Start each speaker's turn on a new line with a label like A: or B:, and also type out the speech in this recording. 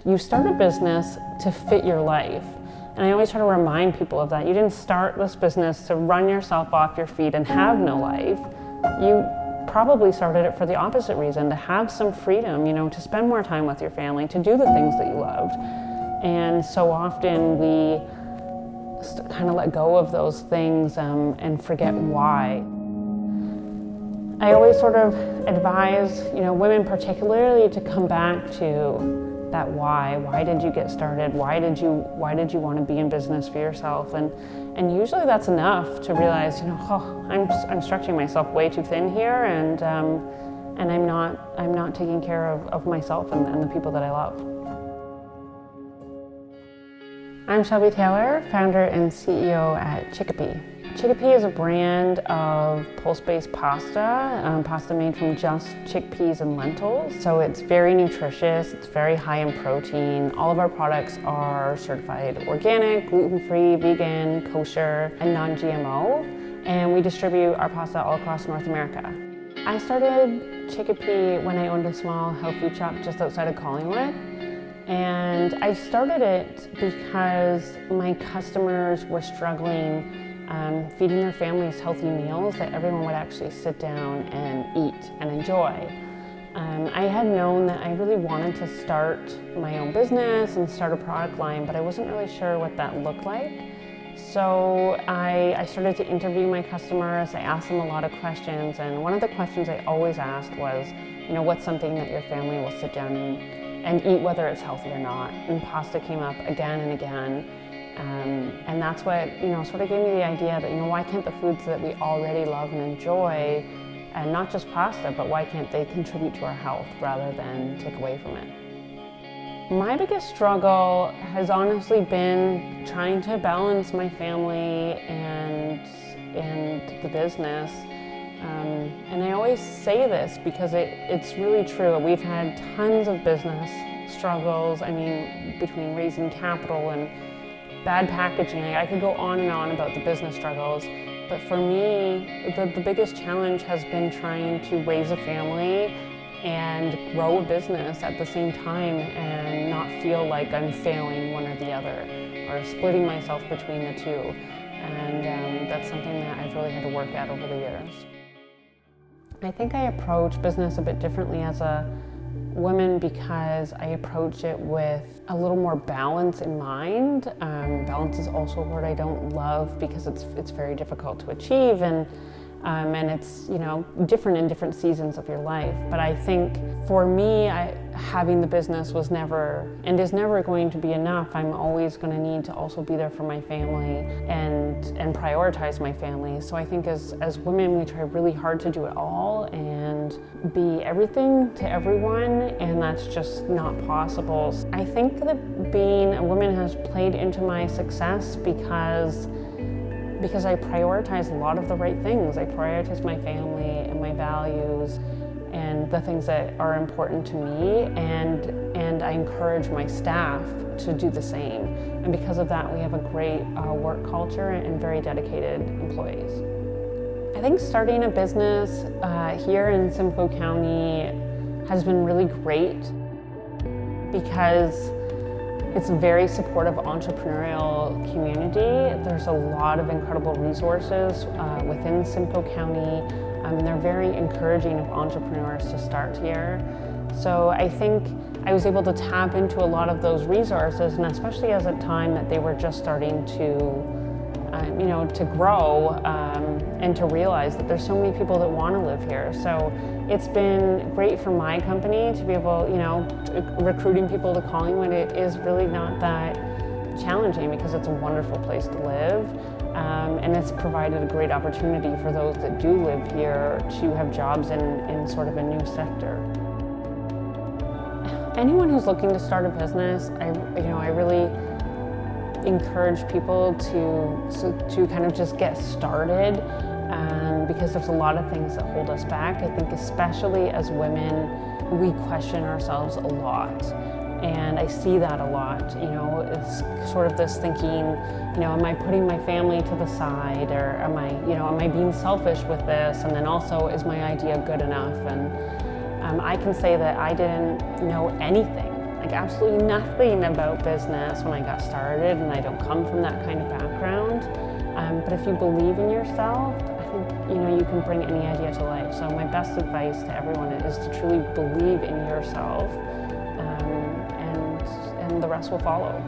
A: You start a business to fit your life. And I always try to remind people of that. You didn't start this business to run yourself off your feet and have no life. You probably started it for the opposite reason, to have some freedom, to spend more time with your family, to do the things that you loved. And so often we kind of let go of those things and forget why. I always sort of advise, women particularly to come back to that why. Why did you get started? Why did you want to be in business for yourself? And usually that's enough to realize, I'm stretching myself way too thin here, and I'm not taking care of myself and the people that I love. I'm Shelby Taylor, founder and CEO at Chickapea. Chickapea is a brand of pulse-based pasta, pasta made from just chickpeas and lentils. So it's very nutritious, it's very high in protein. All of our products are certified organic, gluten-free, vegan, kosher, and non-GMO. And we distribute our pasta all across North America. I started Chickapea when I owned a small health food shop just outside of Collingwood. And I started it because my customers were struggling feeding their families healthy meals that everyone would actually sit down and eat and enjoy. I had known that I really wanted to start my own business and start a product line, but I wasn't really sure what that looked like. So I started to interview my customers. I asked them a lot of questions, and one of the questions I always asked was, what's something that your family will sit down and eat, whether it's healthy or not? And pasta came up again and again. And that's what, sort of gave me the idea that, why can't the foods that we already love and enjoy, and not just pasta, but why can't they contribute to our health rather than take away from it? My biggest struggle has honestly been trying to balance my family and the business. And I always say this because it's really true. We've had tons of business struggles, between raising capital and bad packaging. I could go on and on about the business struggles, but for me, the biggest challenge has been trying to raise a family and grow a business at the same time and not feel like I'm failing one or the other or splitting myself between the two. And that's something that I've really had to work at over the years. I think I approach business a bit differently as a woman because I approach it with a little more balance in mind. Balance is also a word I don't love because it's very difficult to achieve, and it's different in different seasons of your life. But I think for me, having the business was never and is never going to be enough. I'm always going to need to also be there for my family and prioritize my family. So I think as women, we try really hard to do it all and be everything to everyone, and that's just not possible. I think that being a woman has played into my success because I prioritize a lot of the right things. I prioritize my family and my values and the things that are important to me, and I encourage my staff to do the same. And because of that, we have a great work culture and very dedicated employees. I think starting a business here in Simcoe County has been really great because it's a very supportive entrepreneurial community. There's a lot of incredible resources within Simcoe County. They're very encouraging of entrepreneurs to start here. So I think I was able to tap into a lot of those resources, and especially as a time that they were just starting to grow and to realize that there's so many people that want to live here. So it's been great for my company to be able, recruiting people to Collingwood. It is really not that challenging because it's a wonderful place to live. And it's provided a great opportunity for those that do live here to have jobs in sort of a new sector. Anyone who's looking to start a business, I really encourage people to kind of just get started because there's a lot of things that hold us back. I think especially as women, we question ourselves a lot. And I see that a lot, it's sort of this thinking, am I putting my family to the side, or am I being selfish with this? And then also, is my idea good enough? And I can say that I didn't know anything. like absolutely nothing about business when I got started, and I don't come from that kind of background. But if you believe in yourself, I think you can bring any idea to life. So my best advice to everyone is to truly believe in yourself, and the rest will follow.